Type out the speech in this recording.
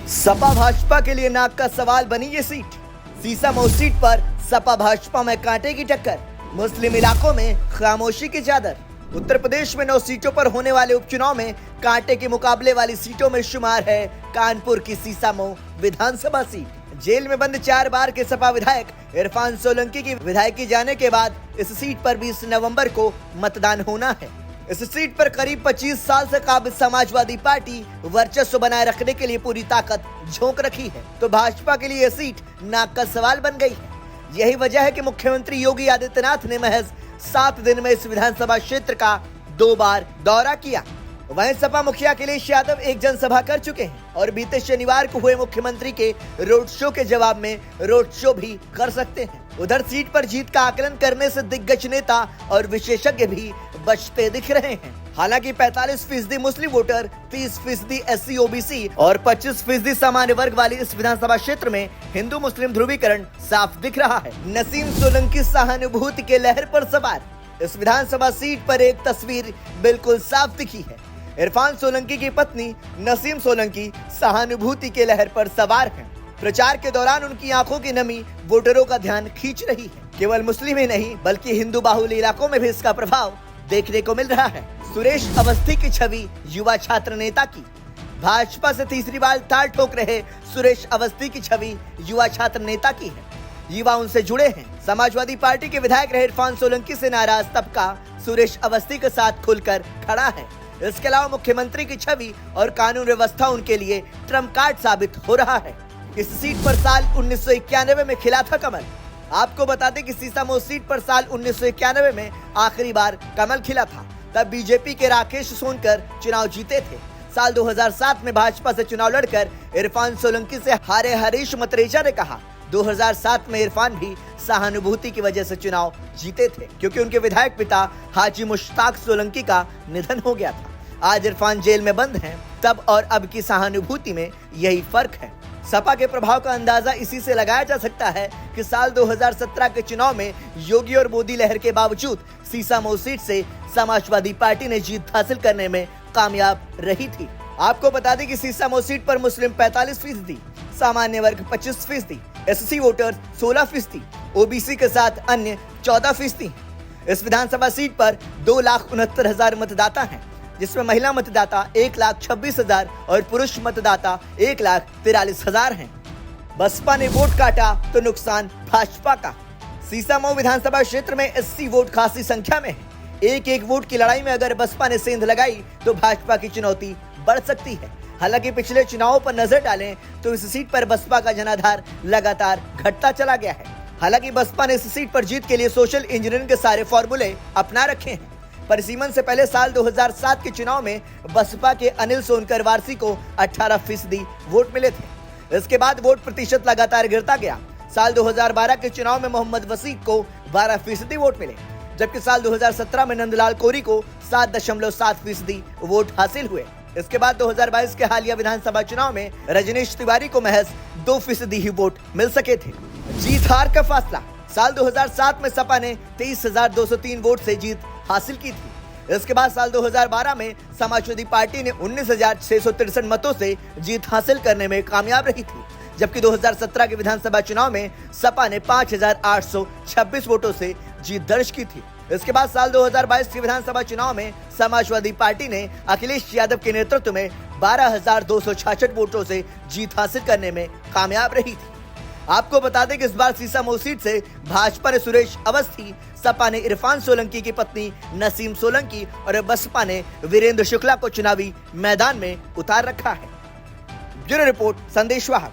सपा भाजपा के लिए नाक का सवाल बनी ये सीट। सीसामऊ सीट पर सपा भाजपा में कांटे की टक्कर, मुस्लिम इलाकों में खामोशी की चादर। उत्तर प्रदेश में 9 सीटों पर होने वाले उपचुनाव में कांटे के मुकाबले वाली सीटों में शुमार है कानपुर की सीसामऊ विधानसभा सीट। जेल में बंद 4 बार के सपा विधायक इरफान सोलंकी की विधायकी जाने के बाद इस सीट पर 20 नवंबर को मतदान होना है। इस सीट पर करीब 25 साल से काबिज समाजवादी पार्टी वर्चस्व बनाए रखने के लिए पूरी ताकत झोंक रखी है, तो भाजपा के लिए यह सीट नाक का सवाल बन गई है। यही वजह है कि मुख्यमंत्री योगी आदित्यनाथ ने महज 7 दिन में इस विधानसभा क्षेत्र का 2 बार दौरा किया। वहीं सपा मुखिया अखिलेश यादव एक जनसभा कर चुके हैं और बीते शनिवार को हुए मुख्यमंत्री के रोड शो के जवाब में रोड शो भी कर सकते हैं। उधर सीट पर जीत का आकलन करने से दिग्गज नेता और विशेषज्ञ भी बचते दिख रहे हैं। हालांकि 45% मुस्लिम वोटर, 30% SC OBC और 25% सामान्य वर्ग वाली इस विधानसभा क्षेत्र में हिंदू मुस्लिम ध्रुवीकरण साफ दिख रहा है। नसीम सोलंकी सहानुभूति के लहर पर सवार। इस विधानसभा सीट पर एक तस्वीर बिल्कुल साफ दिखी है। इरफान सोलंकी की पत्नी नसीम सोलंकी सहानुभूति के लहर पर सवार हैं। प्रचार के दौरान उनकी आंखों की नमी वोटरों का ध्यान खींच रही है। केवल मुस्लिम ही नहीं बल्कि हिंदू बाहुल्य इलाकों में भी इसका प्रभाव देखने को मिल रहा है। सुरेश अवस्थी की छवि युवा छात्र नेता की। भाजपा से तीसरी बार ताल ठोक रहे सुरेश अवस्थी की छवि युवा छात्र नेता की है। युवा उनसे जुड़े हैं। समाजवादी पार्टी के विधायक रहे इरफान सोलंकी से नाराज तबका सुरेश अवस्थी के साथ खुलकर खड़ा है। इसके अलावा मुख्यमंत्री की छवि और कानून व्यवस्था उनके लिए ट्रम्प कार्ड साबित हो रहा है। इस सीट पर साल 1991 में खिला था कमल। आपको बता दें कि सीसामऊ सीट पर साल 1991 में आखिरी बार कमल खिला था। तब बीजेपी के राकेश सोनकर चुनाव जीते थे। साल 2007 में भाजपा से चुनाव लड़कर इरफान सोलंकी से हारे हरीश मतरेजा ने कहा 2007 में इरफान भी सहानुभूति की वजह से चुनाव जीते थे, क्योंकि उनके विधायक पिता हाजी मुश्ताक सोलंकी का निधन हो गया था। आज इरफान जेल में बंद हैं, तब और अब की सहानुभूति में यही फर्क है। सपा के प्रभाव का अंदाजा इसी से लगाया जा सकता है कि साल 2017 के चुनाव में योगी और मोदी लहर के बावजूद सीसामऊ सीट से समाजवादी पार्टी ने जीत हासिल करने में कामयाब रही थी। आपको बता दें कि सीसामऊ सीट पर मुस्लिम 45%, सामान्य वर्ग 25%, SC वोटर 16%, OBC के साथ अन्य 14%। इस विधानसभा सीट पर 2,69,000 मतदाता हैं, जिसमें महिला मतदाता 1,26,000 और पुरुष मतदाता 1,43,000 हैं। बसपा ने वोट काटा तो नुकसान भाजपा का। सीसामऊ विधानसभा क्षेत्र में SC वोट खासी संख्या में है। एक वोट की लड़ाई में अगर बसपा ने सेंध लगाई तो भाजपा की चुनौती बढ़ सकती है। हालांकि पिछले चुनावों पर नजर डालें तो इस सीट पर बसपा का जनाधार लगातार घटता चला गया है। हालांकि बसपा ने इस सीट पर जीत के लिए सोशल इंजीनियरिंग के सारे फॉर्मूले अपना रखे हैं। परिसीमन से पहले साल 2007 के चुनाव में बसपा के अनिल सोनकर वारसी को 18% वोट मिले थे। इसके बाद वोट प्रतिशत लगातार गिरता गया। साल 2012 के चुनाव में मोहम्मद वसीक को 12% वोट मिले, जबकि साल 2017 में नंदलाल कोरी को 7.7% वोट हासिल हुए। इसके बाद 2022 के हालिया विधानसभा चुनाव में रजनीश तिवारी को महज 2% ही वोट मिल सके थे। जीत हार का फैसला। साल 2007 में सपा ने 23,203 वोट से जीत हासिल की थी। इसके बाद साल 2012 में समाजवादी पार्टी ने 19,663 मतों से जीत हासिल करने में कामयाब रही थी, जबकि 2017 के विधानसभा चुनाव में सपा ने 5,826 वोटों से जीत दर्ज की थी। इसके बाद साल 2022 के विधानसभा चुनाव में समाजवादी पार्टी ने अखिलेश यादव के नेतृत्व में 12,266 वोटों से जीत हासिल करने में कामयाब रही थी। आपको बता दें कि इस बार सीसामऊ सीट से भाजपा ने सुरेश अवस्थी, सपा ने इरफान सोलंकी की पत्नी नसीम सोलंकी और बसपा ने वीरेंद्र शुक्ला को चुनावी मैदान में उतार रखा है। ब्यूरो रिपोर्ट, संदेश वाहक।